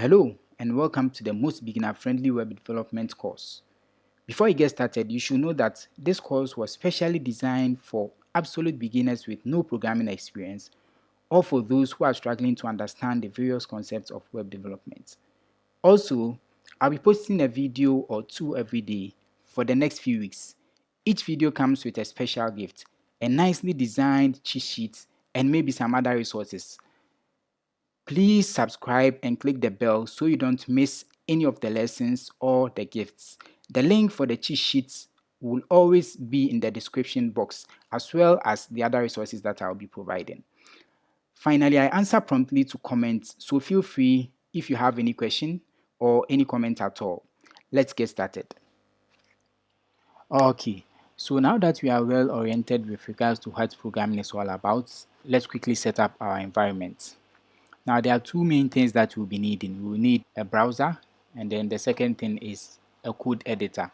Hello and welcome to the most beginner-friendly web development course. Before you get started, you should know that this course was specially designed for absolute beginners with no programming experience or for those who are struggling to understand the various concepts of web development. Also, I'll be posting a video or two every day for the next few weeks. Each video comes with a special gift, a nicely designed cheat sheet, and maybe some other resources. Please subscribe and click the bell so you don't miss any of the lessons or the gifts. The link for the cheat sheets will always be in the description box as well as the other resources that I'll be providing. Finally, I answer promptly to comments, so feel free if you have any question or any comment at all. Let's get started. Okay, so now that we are well oriented with regards to what programming is all about, let's quickly set up our environment. Now, there are two main things that we'll be needing. We'll need a browser, and then the second thing is a code editor.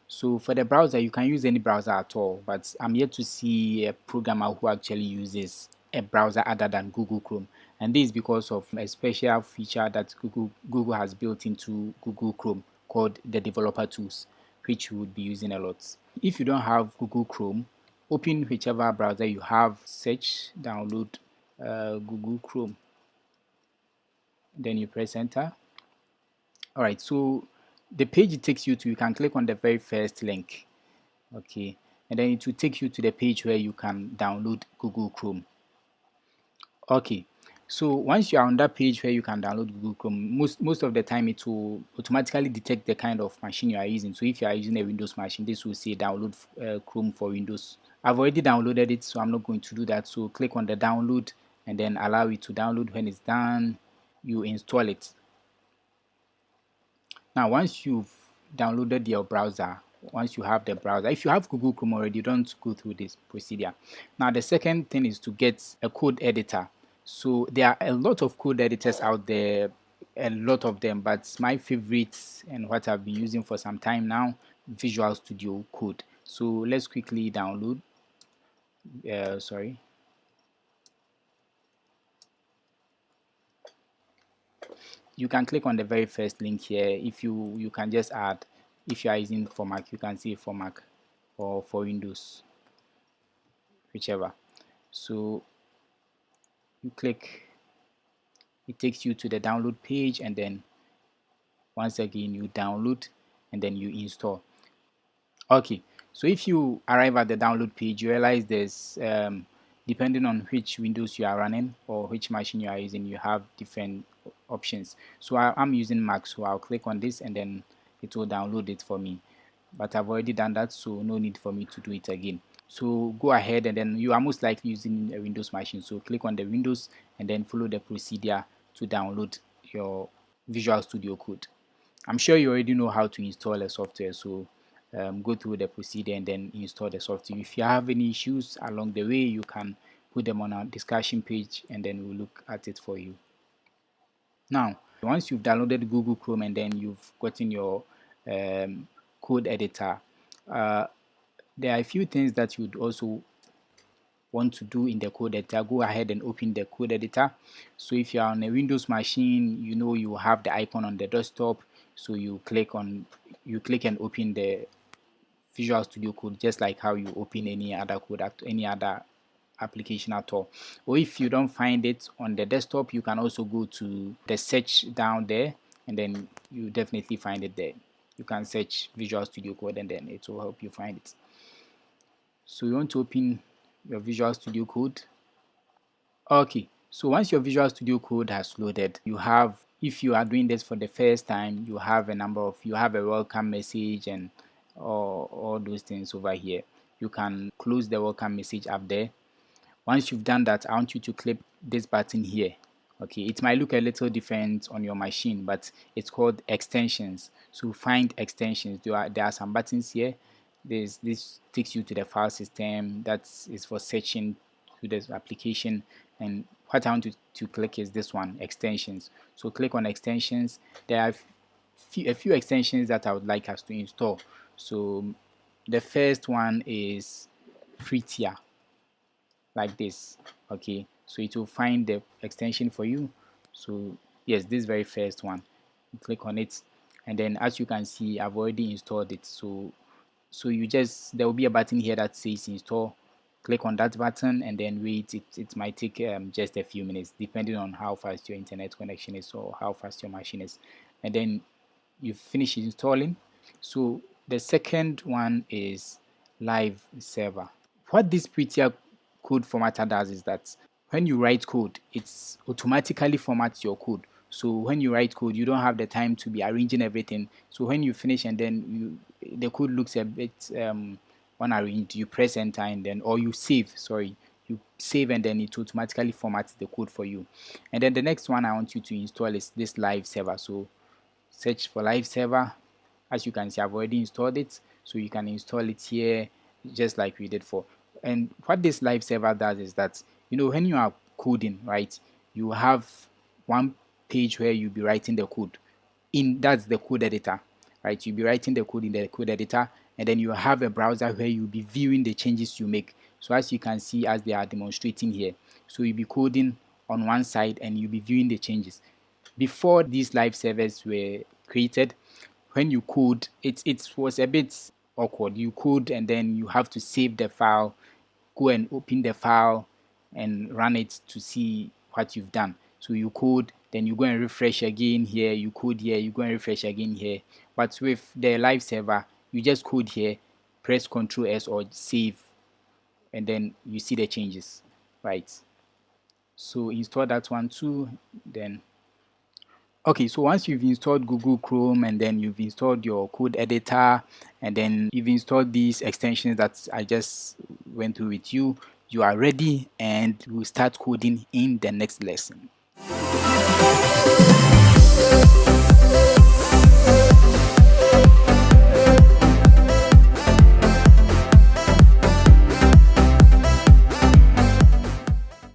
So for the browser, you can use any browser at all, but I'm yet to see a programmer who actually uses a browser other than Google Chrome. And this is because of a special feature that Google has built into Google Chrome called the developer tools, which you would be using a lot. If you don't have Google Chrome, open whichever browser you have, search, download Google Chrome. Then you press enter. All right, so the page it takes you to, you can click on the very first link. Okay, and then it will take you to the page where you can download Google Chrome. Okay, so once you are on that page where you can download Google Chrome, most of the time it will automatically detect the kind of machine you are using. So if you are using a Windows machine, this will say download Chrome for Windows. I've already downloaded it, so I'm not going to do that. So click on the download and then allow it to download. When it's done, you install it. Now, once you've downloaded your browser, once you have the browser, if you have Google Chrome already, you don't go through this procedure. Now, the second thing is to get a code editor. So there are a lot of code editors out there, a lot of them, but my favorites and what I've been using for some time now, Visual Studio Code. So let's quickly download. Sorry. You can click on the very first link here. If you can just add, if you are using for Mac, you can see for Mac or for Windows, whichever. So you click, it takes you to the download page, and then once again you download and then you install. Okay, so if you arrive at the download page, you realize there's depending on which Windows you are running or which machine you are using, you have different options. So I'm using Mac, so I'll click on this and then it will download it for me. But I've already done that, so no need for me to do it again. So go ahead, and then you are most likely using a Windows machine. So click on the Windows and then follow the procedure to download your Visual Studio Code. I'm sure you already know how to install a software, so go through the procedure and then install the software. If you have any issues along the way, you can put them on our discussion page and then we'll look at it for you. Now, once you've downloaded Google Chrome and then you've gotten your code editor, there are a few things that you'd also want to do in the code editor. Go ahead and open the code editor. So if you're on a Windows machine, you know you have the icon on the desktop, so you click and open the Visual Studio Code, just like how you open any other code, any other application at all. Or if you don't find it on the desktop, you can also go to the search down there and then you definitely find it there. You can search Visual Studio Code and then it will help you find it. So you want to open your Visual Studio Code. Okay, so once your Visual Studio Code has loaded, you have, if you are doing this for the first time, you have a welcome message and all those things over here. You can close the welcome message up there. Once you've done that, I want you to click this button here. Okay, it might look a little different on your machine, but it's called extensions. So find extensions. There are some buttons here. This takes you to the file system. That is for searching through this application. And what I want to click is this one, extensions. So click on extensions. There are a few extensions that I would like us to install. So the first one is free tier, like this. Okay, so it will find the extension for you. So Yes, this very first one. You click on it, and then as you can see, I've already installed it. So you just, there will be a button here that says install. Click on that button and then wait. It might take just a few minutes depending on how fast your internet connection is or how fast your machine is. And then you finish installing. So the second one is live server. What this prettier code formatter does is that when you write code, it's automatically formats your code. So when you write code, you don't have the time to be arranging everything. So when you finish and then the code looks a bit unarranged, you press enter and then, or you save, sorry, you save and then it automatically formats the code for you. And then the next one I want you to install is this live server. So search for live server. As you can see, I've already installed it, so you can install it here just like we did for. And what this live server does is that, when you are coding, right, you have one page where you'll be writing the code in, that's the code editor, right? You'll be writing the code in the code editor, and then you have a browser where you'll be viewing the changes you make. So as you can see, as they are demonstrating here, so you'll be coding on one side and you'll be viewing the changes. Before these live servers were created, when you code, it was a bit awkward. You code and then you have to save the file, go and open the file and run it to see what you've done. So you code, then you go and refresh again here, you code here, you go and refresh again here. But with the live server, you just code here, press Ctrl S or save, and then you see the changes, right? So install that one too. Then okay, so once you've installed Google Chrome and then you've installed your code editor and then you've installed these extensions that I just went through with you, you are ready and we'll start coding in the next lesson.